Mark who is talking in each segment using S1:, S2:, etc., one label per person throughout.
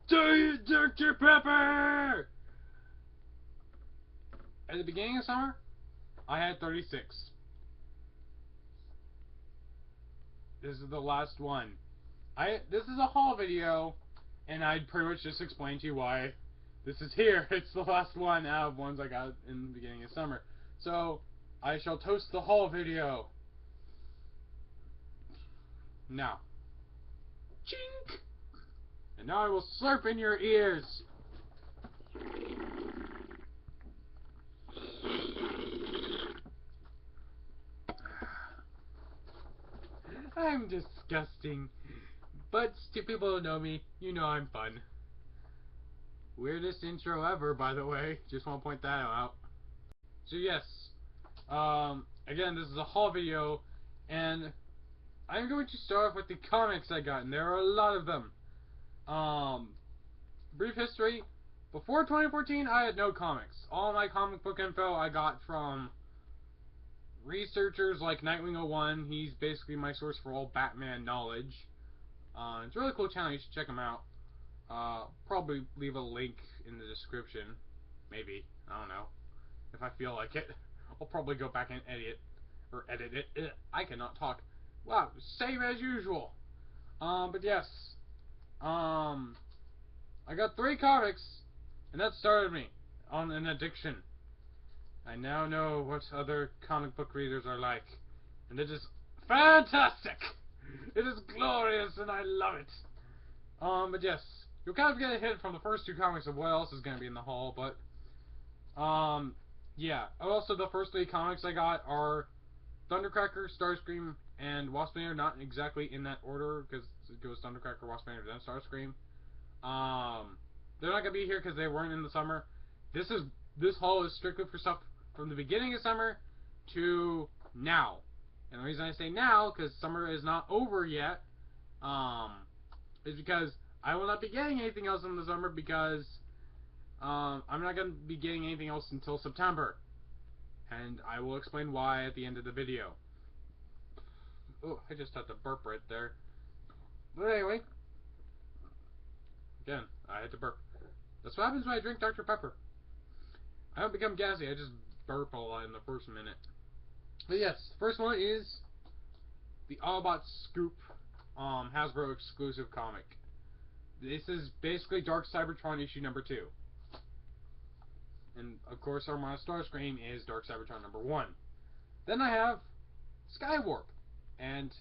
S1: Dr. Pepper! At the beginning of summer, I had 36. This is the last one. This is a haul video, and I'd pretty much just explain to you why this is here. It's the last one out of ones I got in the beginning of summer. So, I shall toast the haul video. Now. Chink! And now I will slurp in your ears. I'm disgusting. But to people who know me, you know I'm fun. Weirdest intro ever, by the way. Just want to point that out. So yes, again, this is a haul video, and I'm going to start off with the comics I got, and there are a lot of them. Brief history. Before 2014, I had no comics. All my comic book info I got from researchers like Nightwing01. He's basically my source for all Batman knowledge. It's a really cool channel. You should check him out. Probably leave a link in the description. Maybe. I don't know. If I feel like it. I'll probably go back and edit it. I cannot talk. Wow, same as usual. But yes. I got 3 comics, and that started me on an addiction. I now know what other comic book readers are like, and it is fantastic! It is glorious, and I love it! But yes, you'll kind of get a hint from the first 2 comics of what else is going to be in the haul, but, yeah. Also, the first 3 comics I got are Thundercracker, Starscream, and Waspinator, not exactly in that order, because it goes Thundercracker, Waspinator, then Starscream. They're not going to be here because they weren't in the summer. This haul is strictly for stuff from the beginning of summer to now. And the reason I say now, because summer is not over yet, is because I will not be getting anything else in the summer because I'm not going to be getting anything else until September. And I will explain why at the end of the video. Oh, I just had to burp right there. But anyway, again, I had to burp. That's what happens when I drink Dr. Pepper. I don't become gassy, I just burp a lot in the first minute. But yes, the first one is the Autobot Scoop Hasbro exclusive comic. This is basically Dark Cybertron issue number 2. And of course Armada Starscream is Dark Cybertron number 1. Then I have Skywarp. And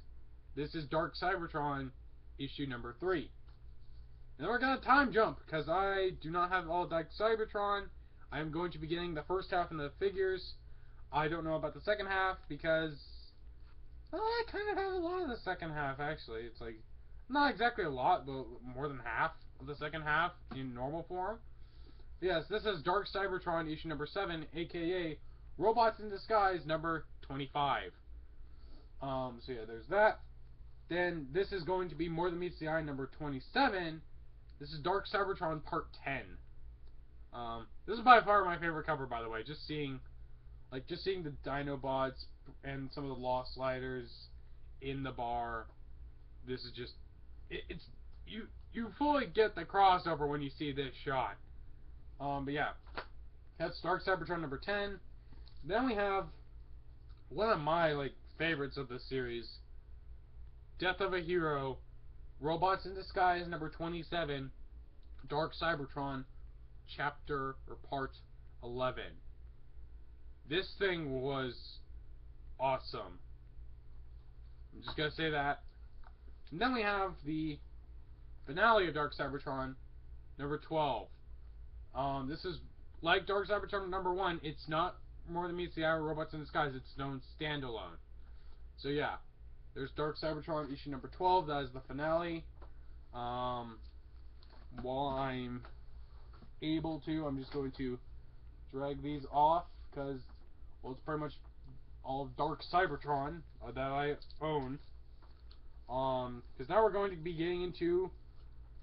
S1: this is Dark Cybertron issue number 3. And then we're going to time jump, because I do not have all Dark Cybertron. I am going to be getting the first half in the figures. I don't know about the second half, because I kind of have a lot of the second half, actually. It's like, not exactly a lot, but more than half of the second half in normal form. Yes, this is Dark Cybertron issue number 7, aka Robots in Disguise number 25. So yeah, there's that. Then this is going to be More Than Meets the Eye number 27. This is Dark Cybertron Part 10. This is by far my favorite cover, by the way. Just seeing the Dinobots and some of the Lost Sliders in the bar. This is just, you fully get the crossover when you see this shot. But yeah, that's Dark Cybertron number 10. Then we have one of my favorites of this series, Death of a Hero, Robots in Disguise number 27, Dark Cybertron chapter or part 11. This thing was awesome. I'm just gonna say that. And then we have the finale of Dark Cybertron number 12. This is like Dark Cybertron number 1. It's not More Than Meets the Eye or Robots in Disguise. It's known standalone. So yeah, there's Dark Cybertron issue number 12. That is the finale. While I'm able to, I'm just going to drag these off because, well, it's pretty much all of Dark Cybertron that I own. Because now we're going to be getting into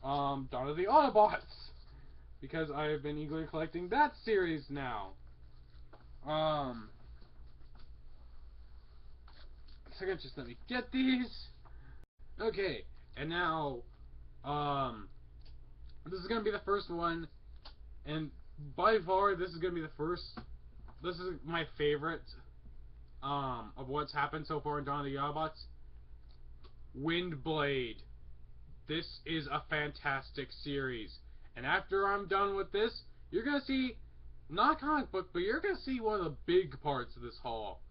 S1: Dawn of the Autobots, because I have been eagerly collecting that series now. Second, just let me get these. Okay, and now, the this is gonna be the first one, and by far this is gonna be the first. This is my favorite of what's happened so far in Dawn of the Autobots. Windblade. This is a fantastic series, and after I'm done with this, you're gonna see not a comic book, but you're gonna see one of the big parts of this haul.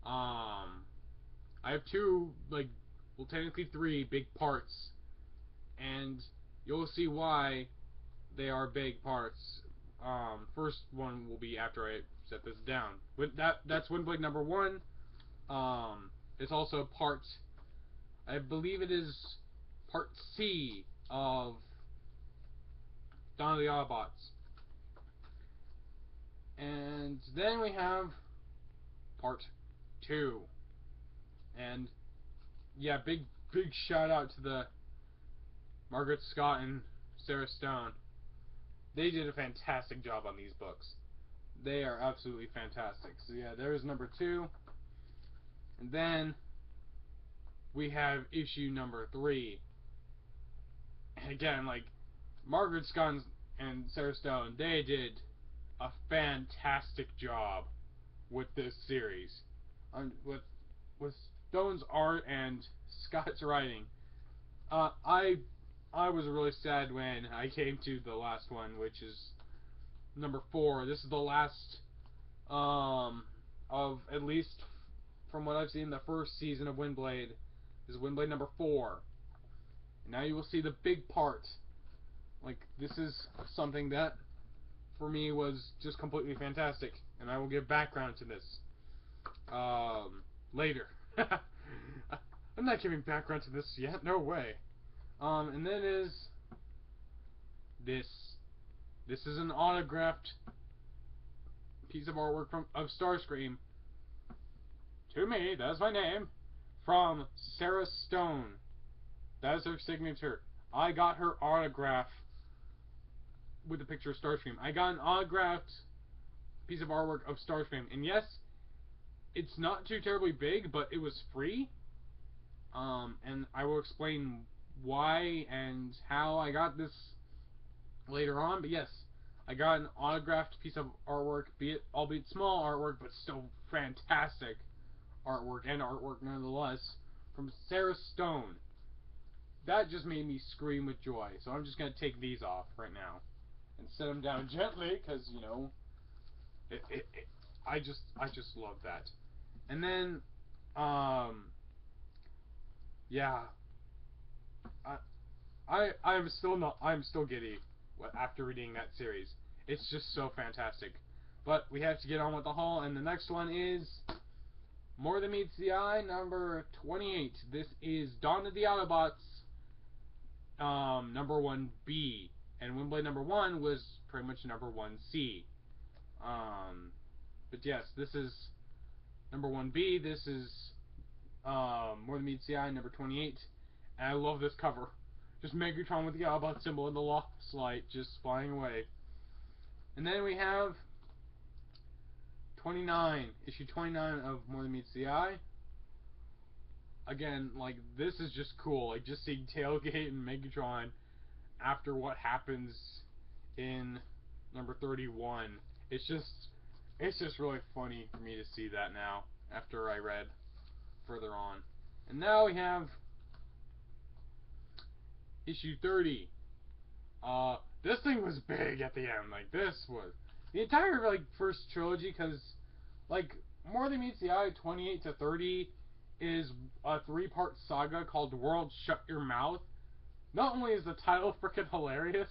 S1: I have two, well, technically three big parts, and you'll see why they are big parts. First one will be after I set this down. That's Windblade number 1. It's also part, I believe it is part C of Dawn of the Autobots. And then we have part 2. And yeah, big shout out to the Margaret Scott and Sarah Stone. They did a fantastic job on these books. They are absolutely fantastic. So yeah, there's number 2. And then we have issue number 3. And again, Margaret Scott and Sarah Stone, they did a fantastic job with this series. With Stone's art and Scott's writing. I was really sad when I came to the last one, which is number 4. This is the last of, at least from what I've seen, the first season of Windblade. This is Windblade number 4. And now you will see the big part. This is something that for me was just completely fantastic, and I will give background to this later. I'm not giving background to this yet, no way. And then is this. This is an autographed piece of artwork of Starscream. To me, that's my name. From Sarah Stone. That is her signature. I got her autograph with a picture of Starscream. I got an autographed piece of artwork of Starscream. And yes, it's not too terribly big, but it was free. And I will explain why and how I got this later on. But yes, I got an autographed piece of artwork, albeit small artwork, but still fantastic artwork, and artwork nonetheless, from Sarah Stone. That just made me scream with joy. So I'm just going to take these off right now and set them down gently, because, you know, I just love that. And then, yeah, I'm still giddy after reading that series. It's just so fantastic. But we have to get on with the haul, and the next one is More Than Meets the Eye, number 28. This is Dawn of the Autobots, number 1B, and Windblade number 1 was pretty much number 1C. But yes, this is number 1B. This is More Than Meets the Eye, number 28, and I love this cover. Just Megatron with the Autobot symbol in the lost light, just flying away. And then we have 29, issue 29 of More Than Meets the Eye. Again, this is just cool. Just seeing Tailgate and Megatron after what happens in number 31. It's just really funny for me to see that now, after I read further on. And now we have issue 30. This thing was big at the end. This was the entire first trilogy, because More Than Meets the Eye 28 to 30 is a 3-part saga called World Shut Your Mouth. Not only is the title freaking hilarious,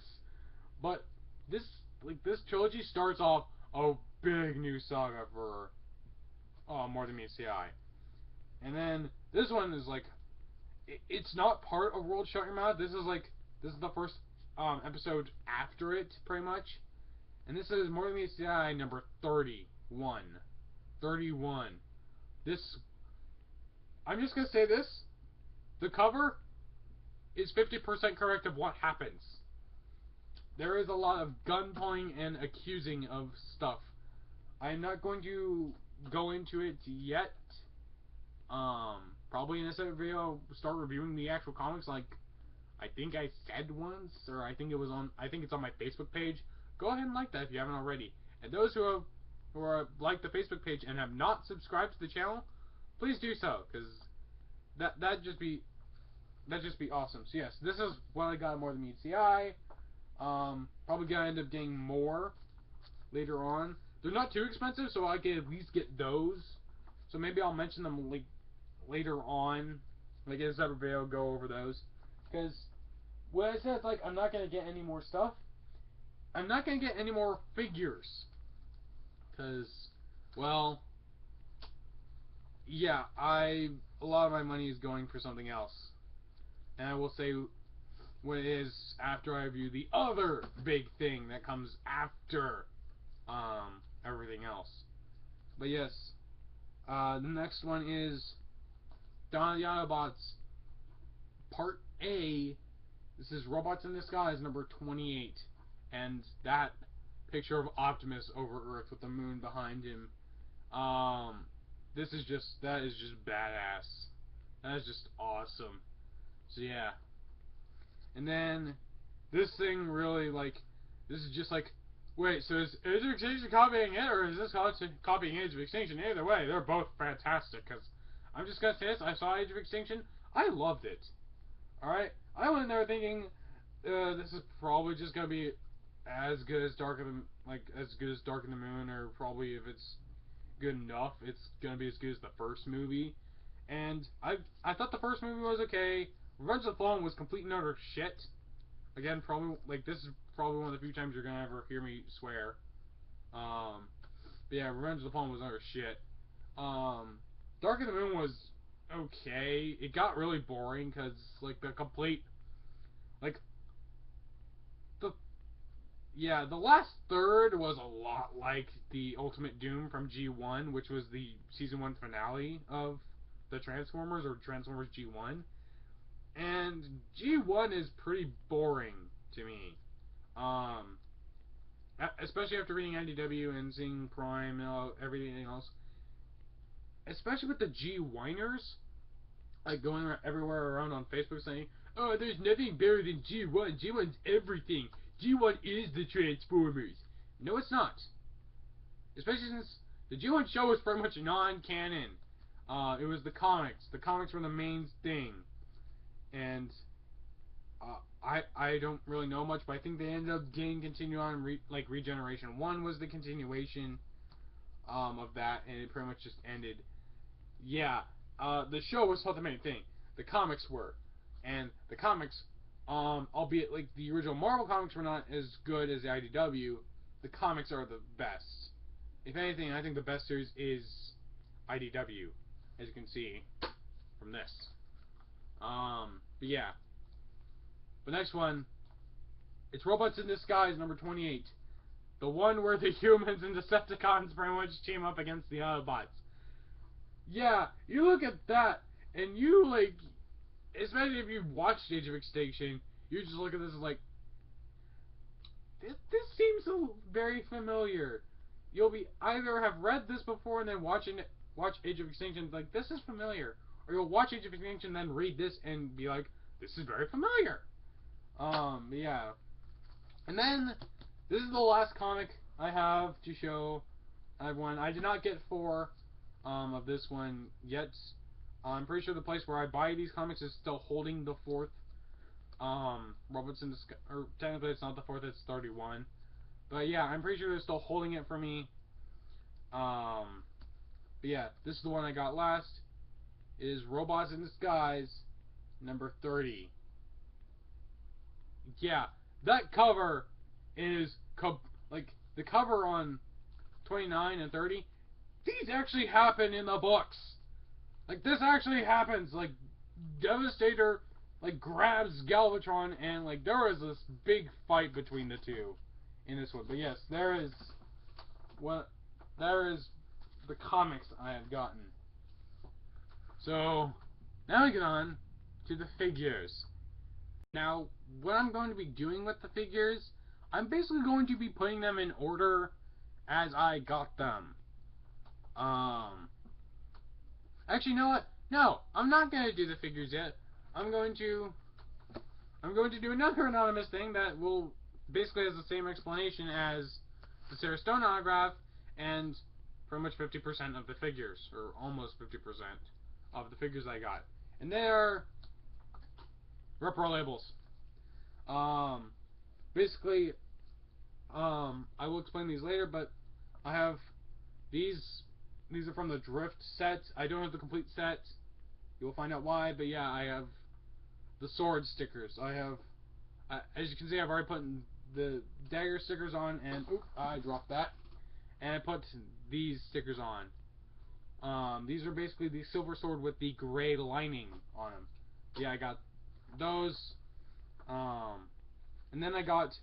S1: but this trilogy starts off a big new saga for More Than Meets the Eye. And then this one is it's not part of World Shut Your Mouth. This is the first episode after it, pretty much. And this is More Than Meets the Eye number 31. 31. I'm just gonna say this. The cover is 50% correct of what happens. There is a lot of gun pulling and accusing of stuff. I'm not going to go into it yet. Probably in this video, start reviewing the actual comics I think I said once, or I think it's on my Facebook page. Go ahead and like that if you haven't already. And those who are like the Facebook page and have not subscribed to the channel, please do so, because that'd just be awesome. So yes, this is what I got more than meets the eye. Probably gonna end up getting more later on. They're not too expensive, so I can at least get those. So maybe I'll mention them like later on, like in a separate video, go over those. Because when I said like I'm not gonna get any more stuff, I'm not gonna get any more figures. Because, well, yeah, a lot of my money is going for something else. And I will say what it is after I review the other big thing that comes after everything else. But yes, the next one is Dawn of the Autobots Part A. This is Robots in Disguise number 28, and that picture of Optimus over Earth with the moon behind him. That is just badass. That is just awesome. So yeah. And then this thing really, like, this is just like, wait, so is Age of Extinction copying it, or is this copying Age of Extinction? Either way, they're both fantastic, because I'm just gonna say this, I saw Age of Extinction, I loved it. Alright? I went in there thinking, this is probably just gonna be as good as Dark in the Moon, or probably if it's good enough, it's gonna be as good as the first movie. And I thought the first movie was okay. Revenge of the Fallen was complete and utter shit. Again, probably, like, this is probably one of the few times you're gonna ever hear me swear. But yeah, Revenge of the Fallen was utter shit. Dark of the Moon was okay. It got really boring, because, like, the last third was a lot like the Ultimate Doom from G1, which was the Season 1 finale of the Transformers, or Transformers G1. And G1 is pretty boring to me. Especially after reading IDW and seeing Prime and everything else. Especially with the G-Winers, like, going everywhere around on Facebook saying, oh, there's nothing better than G1. G1's everything. G1 is the Transformers. No, it's not. Especially since the G1 show was pretty much non-canon. It was the comics. The comics were the main thing. And I don't really know much, but I think they ended up getting continued on, like Regeneration 1 was the continuation of that, and it pretty much just ended. Yeah, the show was not the main thing. The comics were. And the comics, albeit like the original Marvel comics were not as good as the IDW, the comics are the best. If anything, I think the best series is IDW, as you can see from this. But yeah. The next one, it's Robots in Disguise number 28. The one where the humans and Decepticons pretty much team up against the Autobots. Yeah, you look at that, and you, like, especially if you've watched Age of Extinction, you just look at this and like, this seems so very familiar. You'll be either have read this before and then watch Age of Extinction, like, this is familiar. Or you'll watch Age of Extinction, then read this and be like, this is very familiar. Yeah. And then, this is the last comic I have to show everyone. I did not get 4 of this one yet. I'm pretty sure the place where I buy these comics is still holding the 4th. Robots in Disguise, or technically it's not the 4th, it's 31. But yeah, I'm pretty sure they're still holding it for me. But yeah, this is the one I got last. It is Robots in Disguise number 30. Yeah, that cover is like the cover on 29 and 30. These actually happen in the books. Like, this actually happens. Like, Devastator, like, grabs Galvatron, and like there is this big fight between the two in this one. But yes, there is the comics I have gotten. So now we get on to the figures. Now, what I'm going to be doing with the figures, I'm basically going to be putting them in order as I got them. Actually, you know what? No, I'm not going to do the figures yet. I'm going to I'm going to do another anonymous thing that will basically has the same explanation as the Sarah Stone autograph, and pretty much 50% of the figures, or almost 50% of the figures I got. And they are Repro labels. Basically, I will explain these later, but I have these. These are from the Drift set. I don't have the complete set. You'll find out why, but yeah, I have the sword stickers. I have, as you can see, I've already put the dagger stickers on, and oop, I dropped that. And I put these stickers on. These are basically the silver sword with the gray lining on them. Yeah, I got those. And then I got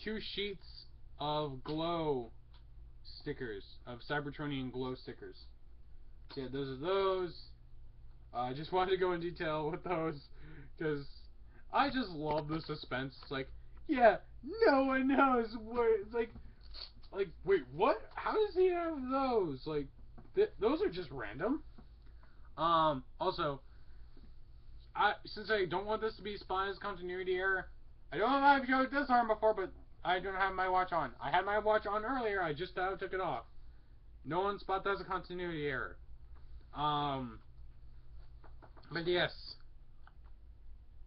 S1: 2 sheets of glow stickers, of Cybertronian glow stickers. So yeah, those are those. I just wanted to go in detail with those, because I just love the suspense. It's like, yeah, no one knows what, it's like, wait, what? How does he have those? Like, those are just random. Also, since I don't want this to be Spies continuity error, I don't know if I've showed this arm before, but I don't have my watch on. I had my watch on earlier, I just took it off. No one spot that as a continuity error. But yes.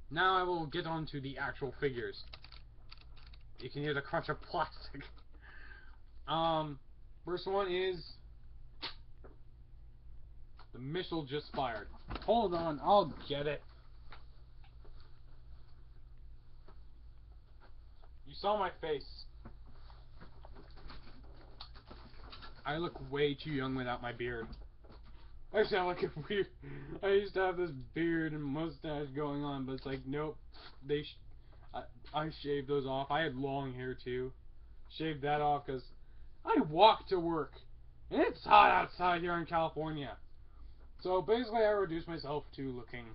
S1: Now I will get on to the actual figures. You can hear the crunch of plastic. First one is the missile just fired. Hold on, I'll get it. You saw my face. I look way too young without my beard. I sound like a weird. I used to have this beard and mustache going on, but it's like, nope. I shaved those off. I had long hair too. Shaved that off because I walk to work, and it's hot outside here in California. So basically, I reduced myself to looking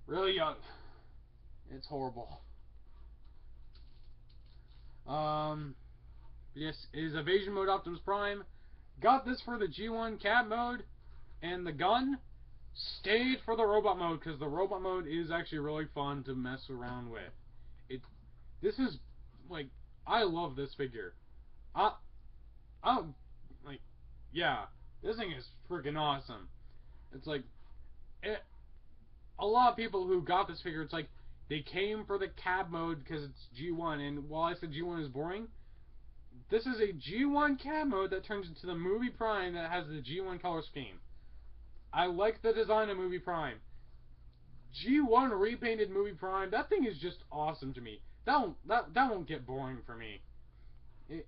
S1: really young. It's horrible. Yes, it is Evasion Mode Optimus Prime. Got this for the G1 Cab mode, and the gun stayed for the robot mode because the robot mode is actually really fun to mess around with. This is like, I love this figure. Like, yeah, this thing is freaking awesome. It's like, a lot of people who got this figure, it's like, they came for the cab mode because it's G1, and while I said G1 is boring, this is a G1 cab mode that turns into the Movie Prime that has the G1 color scheme. I like the design of Movie Prime. G1 repainted Movie Prime, that thing is just awesome to me. That won't get boring for me.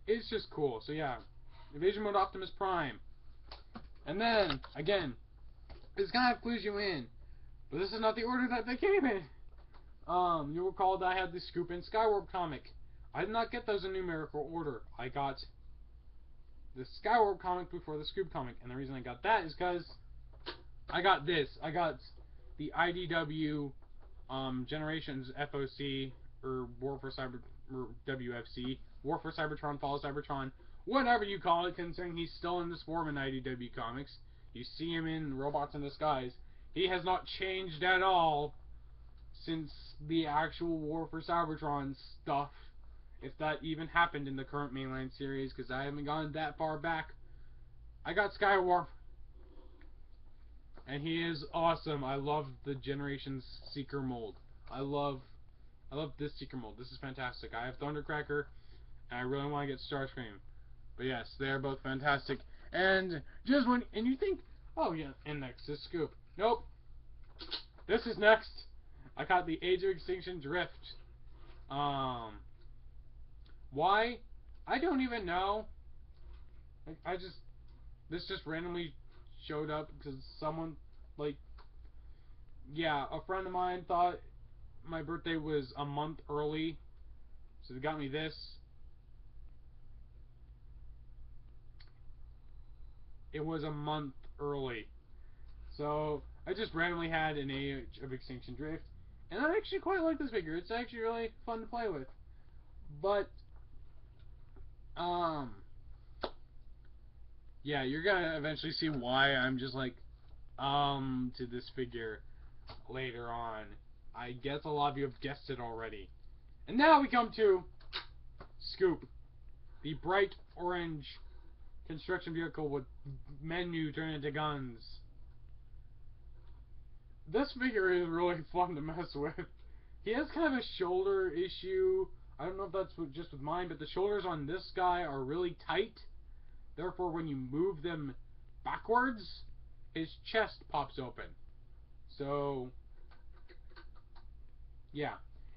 S1: It's just cool. So yeah, Evasion Mode Optimus Prime. And then, again, this kind of clues you in, but this is not the order that they came in. You'll recall that I had the Scoop and Skywarp comic. I did not get those in numerical order. I got the Skywarp comic before the Scoop comic, and the reason I got that is because I got this. I got the IDW Generations FOC, or War for Cyber, or WFC, War for Cybertron, Fall of Cybertron, whatever you call it, considering he's still in this form in IDW Comics. You see him in Robots in Disguise. He has not changed at all since the actual War for Cybertron stuff, if that even happened in the current mainline series, because I haven't gone that far back. I got Skywarp, and he is awesome. I love the Generations Seeker mold. I love this Seeker mold. This is fantastic. I have Thundercracker, and I really want to get Starscream. But yes, they're both fantastic. And just when, and you think, oh yeah, and next is Scoop. Nope. This is next. I got the Age of Extinction Drift. Why? I don't even know. This just randomly showed up because someone, like, yeah, a friend of mine thought my birthday was a month early, so they got me this. It was a month early. So, I just randomly had an Age of Extinction Drift, and I actually quite like this figure. It's actually really fun to play with. But, yeah, you're gonna eventually see why I'm just like, to this figure later on. I guess a lot of you have guessed it already. And now we come to Scoop, the bright orange construction vehicle with menu turned into guns. This figure is really fun to mess with. He has kind of a shoulder issue. I don't know if that's just with mine, but the shoulders on this guy are really tight. Therefore, when you move them backwards, his chest pops open. So, yeah,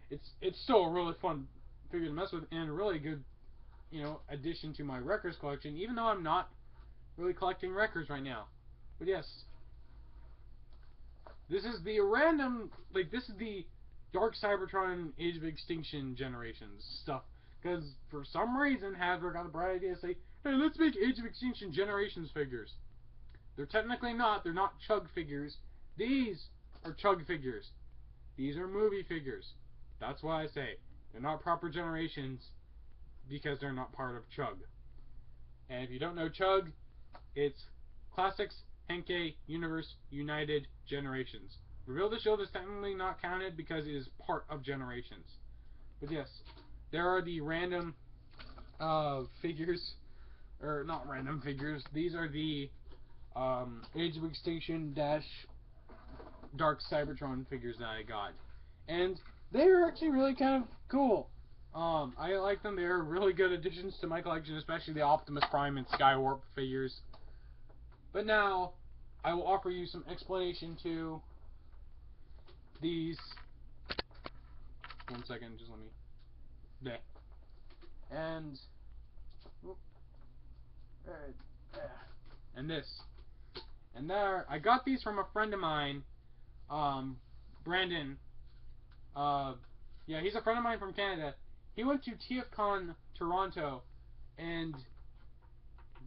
S1: it's still a really fun figure to mess with, and a really good, addition to my records collection. Even though I'm not really collecting records right now, but yes, this is the this is the Dark Cybertron Age of Extinction Generations stuff. Because for some reason, Hasbro got the bright idea to say, hey, let's make Age of Extinction Generations figures. They're technically not. They're not Chug figures. These are Chug figures. These are movie figures. That's why I say they're not proper generations because they're not part of Chug. And if you don't know Chug, it's Classics, Henkei, Universe, United, Generations. Reveal the Shield is technically not counted because it is part of Generations. But yes, there are the random figures, or not random figures. These are the Age of Extinction - Dark Cybertron figures that I got, and they're actually really kind of cool. I like them. They're really good additions to my collection, especially the Optimus Prime and Skywarp figures. But now, I will offer you some explanation to these. 1 second, just let me. There. And. And this. And there. I got these from a friend of mine, Brandon. Yeah, he's a friend of mine from Canada. He went to TFCon Toronto, and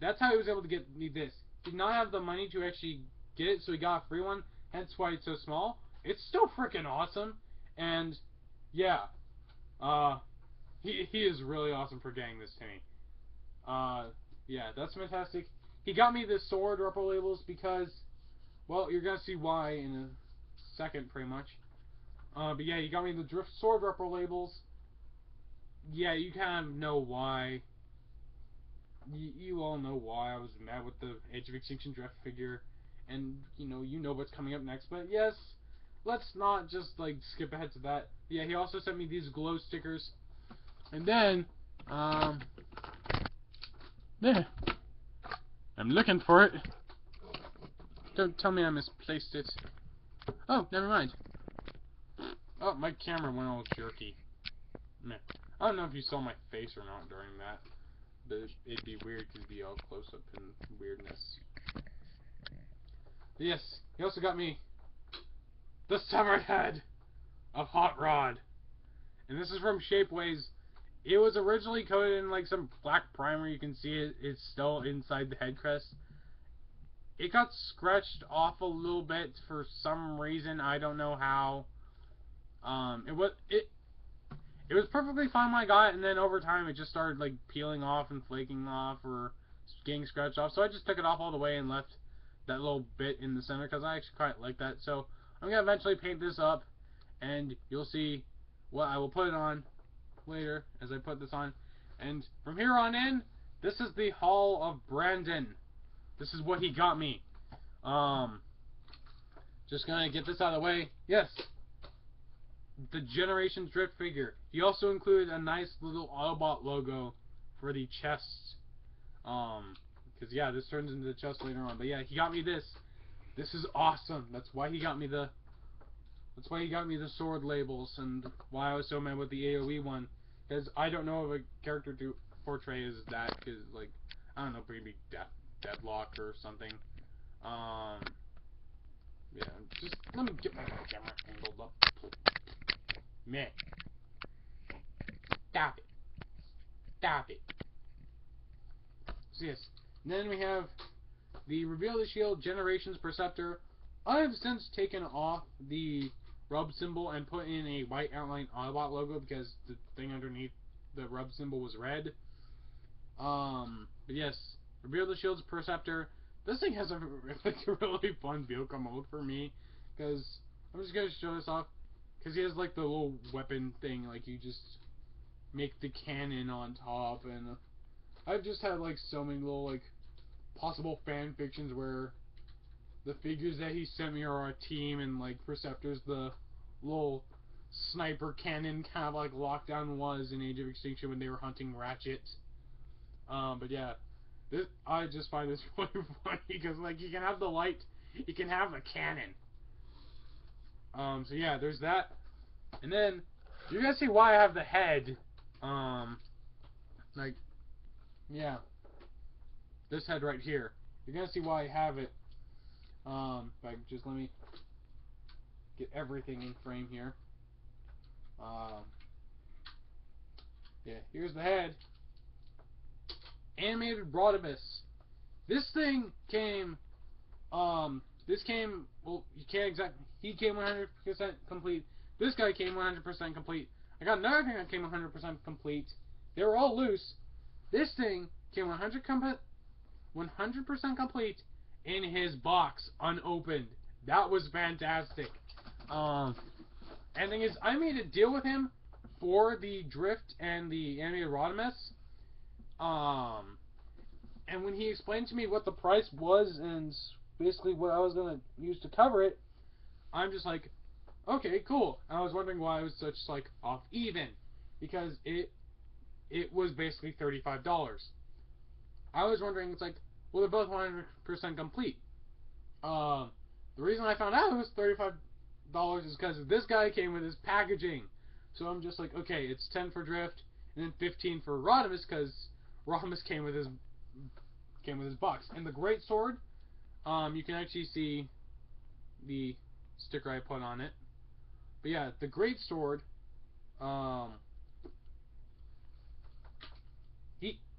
S1: that's how he was able to get me this. He did not have the money to actually get it, so he got a free one, hence why it's so small. It's still freaking awesome, and yeah, he is really awesome for getting this to me. Yeah, that's fantastic. He got me the sword repro labels because, well, you're gonna see why in a second, pretty much. But yeah, he got me the Drift sword repro labels. Yeah, you kind of know why. You all know why I was mad with the Age of Extinction Drift figure, and you know what's coming up next. But yes, let's not just like skip ahead to that. Yeah, he also sent me these glow stickers, and then there, I'm looking for it. Don't tell me I misplaced it. Oh, never mind. Oh, my camera went all jerky. Meh. I don't know if you saw my face or not during that. But it'd be weird because it'd be all close up and weirdness. But yes, he also got me the severed head of Hot Rod. And this is from Shapeways. It was originally coated in like some black primer. You can see it's still inside the head crest. It got scratched off a little bit for some reason. I don't know how. It was perfectly fine when I got it, and then over time it just started like peeling off and flaking off or getting scratched off. So I just took it off all the way and left that little bit in the center because I actually quite like that. So I'm gonna eventually paint this up, and you'll see what I will put it on later as I put this on. And from here on in, this is the Hall of Brandon. This is what he got me. Just gonna get this out of the way. Yes. The Generations Drift figure. He also included a nice little Autobot logo for the chest. Because yeah, this turns into the chest later on. But yeah, he got me this. This is awesome. That's why he got me the sword labels, and why I was so mad with the AoE one. Because I don't know of a character to portray as that. Because like, I don't know, maybe Deadlock or something. Yeah, just let me get my camera angled up. Meh. Stop it. Stop it. So yes. And then we have the Reveal the Shield Generations Perceptor. I have since taken off the rub symbol and put in a white outline Autobot logo because the thing underneath the rub symbol was red. But yes, Reveal the Shield's Perceptor. This thing has a really fun vehicle mode for me because I'm just going to show this off. because he has like the little weapon thing, like you just make the cannon on top, and I've just had like so many little like possible fan fictions where the figures that he sent me are a team, and like Perceptor's the little sniper cannon, kind of like Lockdown was in Age of Extinction when they were hunting Ratchet. But yeah, I just find this really funny because like you can have the light, you can have the cannon. So yeah, there's that, and then you guys see why I have the head. Like yeah, this head right here. You're gonna see why I have it. Like just let me get everything in frame here. Yeah, here's the head. Animated Rodimus. This thing came, well, you can't exactly, he came 100% complete. This guy came 100% complete. I got another thing that came 100% complete. They were all loose. This thing came 100% complete in his box, unopened. That was fantastic. And thing is, I made a deal with him for the Drift and the Animated Rodimus. And when he explained to me what the price was and basically what I was going to use to cover it, I'm just like, okay, cool. And I was wondering why it was such like off even, because it was basically $35. I was wondering, it's like, well, they're both 100% complete. The reason I found out it was $35 is because this guy came with his packaging. So I'm just like, okay, it's 10 for Drift and then 15 for Rodimus, because Rodimus came with his box. And the Great Sword, you can actually see the sticker I put on it. But yeah, the Great Sword,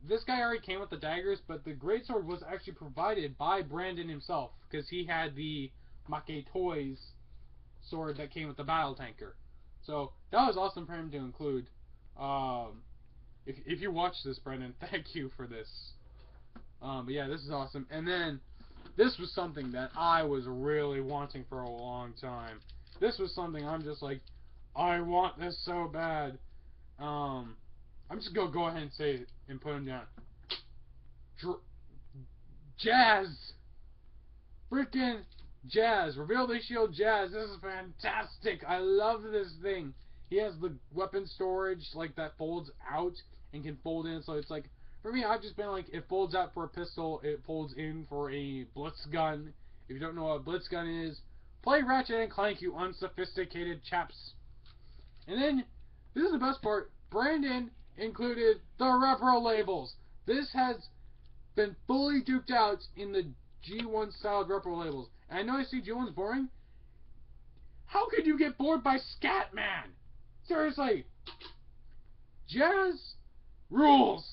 S1: this guy already came with the daggers, but the Great Sword was actually provided by Brandon himself, because he had the Make Toys sword that came with the Battle Tanker. So that was awesome for him to include. If you watch this, Brandon, thank you for this. But yeah, this is awesome. And then this was something that I was really wanting for a long time. This was something I'm just like, I want this so bad. I'm just gonna go ahead and say it and put him down. Jazz! Freaking Jazz! Reveal the Shield Jazz! This is fantastic! I love this thing! He has the weapon storage, like, that folds out and can fold in, so it's like, for me, I've just been like, it folds out for a pistol, it folds in for a blitz gun. If you don't know what a blitz gun is, play Ratchet and Clank, you unsophisticated chaps. And then, this is the best part, Brandon included the repro labels. This has been fully duped out in the G1 styled repro labels. And I know I see G1's boring. How could you get bored by Scatman? Seriously. Jazz rules.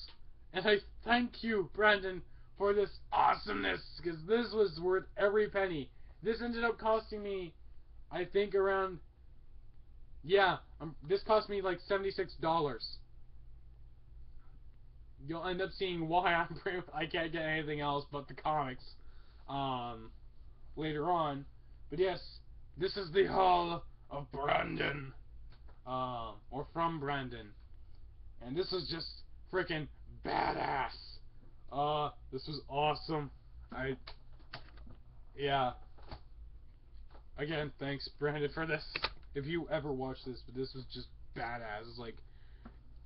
S1: And I thank you, Brandon, for this awesomeness, because this was worth every penny. This ended up costing me, I think, around, yeah, this cost me like $76. You'll end up seeing why I can't get anything else but the comics later on. But yes, this is the Hall of Brandon, or from Brandon, and this is just freaking badass. This was awesome. Yeah. Again, thanks Brandon for this. If you ever watch this, but this was just badass. It's like,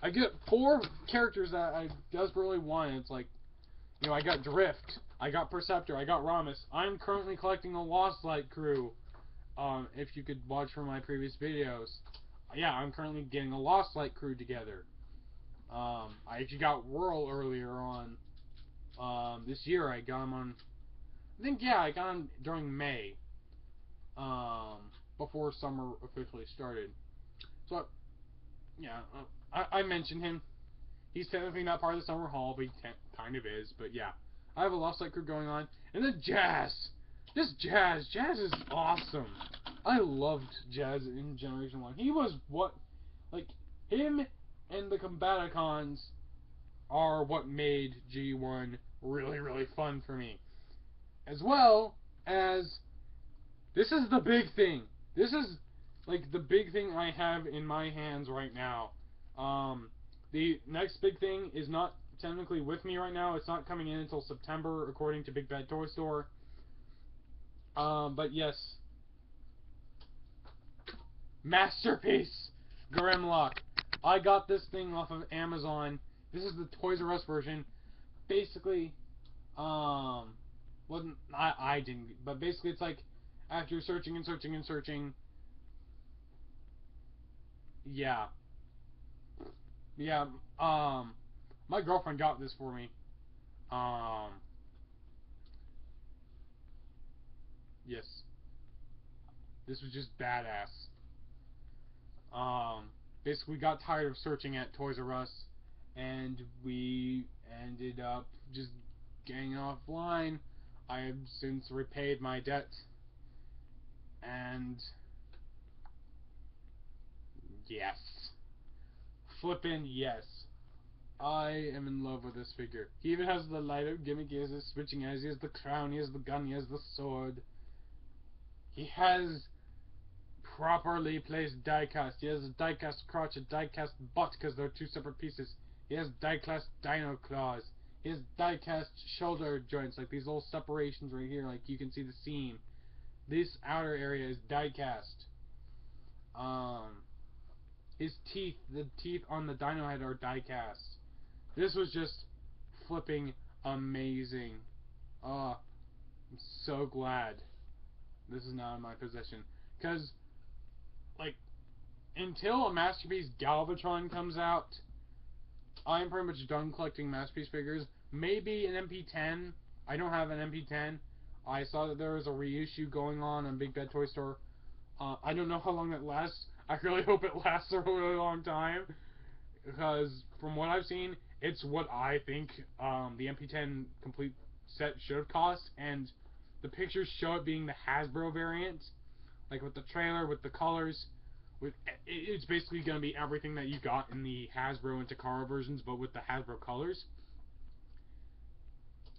S1: I get 4 characters that I desperately want. It's like, you know, I got Drift, I got Perceptor, I got Rodimus. I'm currently collecting a Lost Light crew. If you could watch from my previous videos. Yeah, I'm currently getting a Lost Light crew together. I actually got Whirl earlier on. This year I got him on, I think, yeah, I got him during May. Before summer officially started. So, yeah, I mentioned him. He's technically not part of the summer haul, but he kind of is. But yeah, I have a Lost Light crew going on. And then Jazz! Jazz is awesome. I loved Jazz in Generation 1. He was like, him and the Combaticons are what made G1 really, really fun for me. As well as, this is the big thing. This is like, the big thing I have in my hands right now. The next big thing is not technically with me right now. It's not coming in until September, according to Big Bad Toy Store. But yes, masterpiece, Grimlock. I got this thing off of Amazon. This is the Toys R Us version. Basically, wasn't I didn't, but basically it's like after searching and searching and searching. Yeah, yeah. My girlfriend got this for me. Um, yes, this was just badass. Um, basically we got tired of searching at Toys R Us, and we ended up just getting offline. I have since repaid my debt, and yes, flippin' yes. I am in love with this figure. He even has the light up gimmick, he has his switching eyes, he has the crown, he has the gun, he has the sword. He has properly placed diecast. He has a diecast crotch, a diecast butt, because they're two separate pieces. He has diecast dino claws. He has diecast shoulder joints, like these little separations right here, like you can see the seam. This outer area is diecast. His teeth, the teeth on the dino head are diecast. This was just flipping amazing. Oh, I'm so glad this is now in my possession. Because, like, until a Masterpiece Galvatron comes out, I'm pretty much done collecting Masterpiece figures. Maybe an MP10. I don't have an MP10. I saw that there was a reissue going on Big Bad Toy Store. I don't know how long that lasts. I really hope it lasts a really long time. Because from what I've seen, it's what I think the MP10 complete set should have cost. And the pictures show it being the Hasbro variant. Like with the trailer, with the colors. It's basically going to be everything that you got in the Hasbro and Takara versions, but with the Hasbro colors.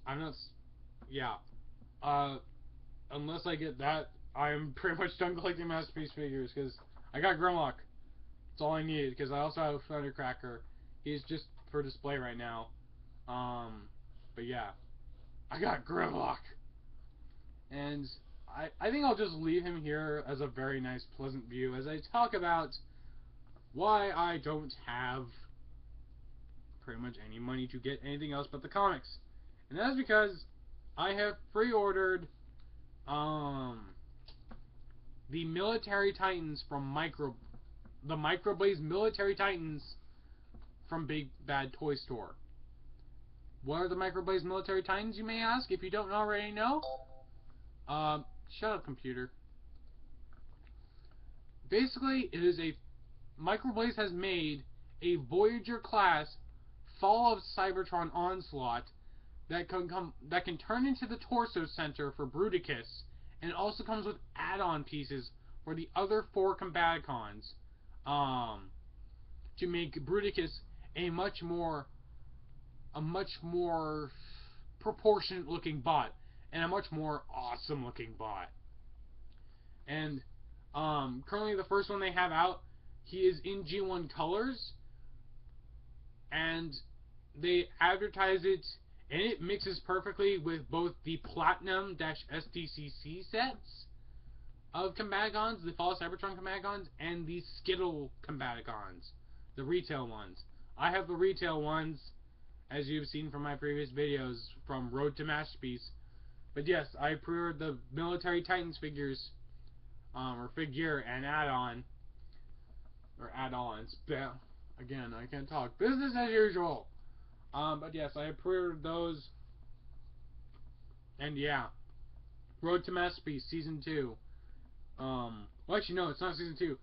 S1: I'm not... Yeah. Unless I get that, I'm pretty much done collecting Masterpiece figures, because I got Grimlock. That's all I need, because I also have Thundercracker. He's just for display right now. But yeah. I got Grimlock! And I think I'll just leave him here as a very nice, pleasant view as I talk about why I don't have pretty much any money to get anything else but the comics. And that's because I have pre-ordered the Military Titans from the Microblaze Military Titans from Big Bad Toy Store. What are the Microblaze Military Titans, you may ask, if you don't already know? Shut up, computer. Basically, it is Microblaze has made a Voyager class Fall of Cybertron Onslaught that can turn into the torso center for Bruticus, and it also comes with add-on pieces for the other 4 Combaticons, to make Bruticus a much more proportionate looking bot and a much more awesome looking bot. And currently the first one they have out, he is in G1 colors, and they advertise it, and it mixes perfectly with both the Platinum-SDCC sets of Combaticons, the Fall of Cybertron Combaticons, and the Skittle Combaticons, the retail ones. I have the retail ones, as you've seen from my previous videos, from Road to Masterpiece. But yes, I pre-ordered the Military Titans figures, or figure and add-on, or add-ons. Again, I can't talk. Business as usual. But yes, I pre-ordered those. And yeah, Road to Masterpiece Season 2. Well, actually, no, it's not Season 2.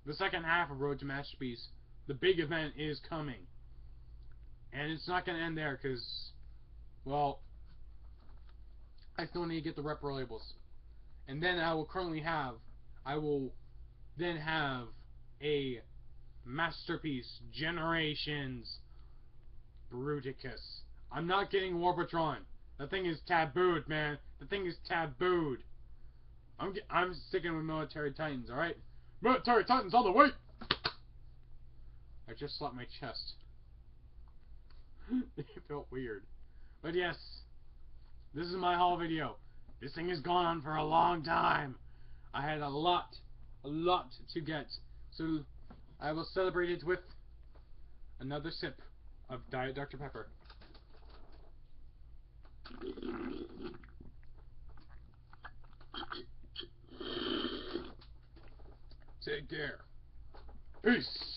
S1: The second half of Road to Masterpiece, the big event is coming. And it's not going to end there, because, well, I still need to get the repro labels. And then I will then have a Masterpiece Generations Bruticus. I'm not getting Warbotron. That thing is tabooed, man. The thing is tabooed. I'm sticking with Military Titans, alright? Military Titans all the way! I just slapped my chest. It felt weird. But yes, this is my haul video. This thing has gone on for a long time. I had a lot to get. So I will celebrate it with another sip of Diet Dr. Pepper. Take care. Peace.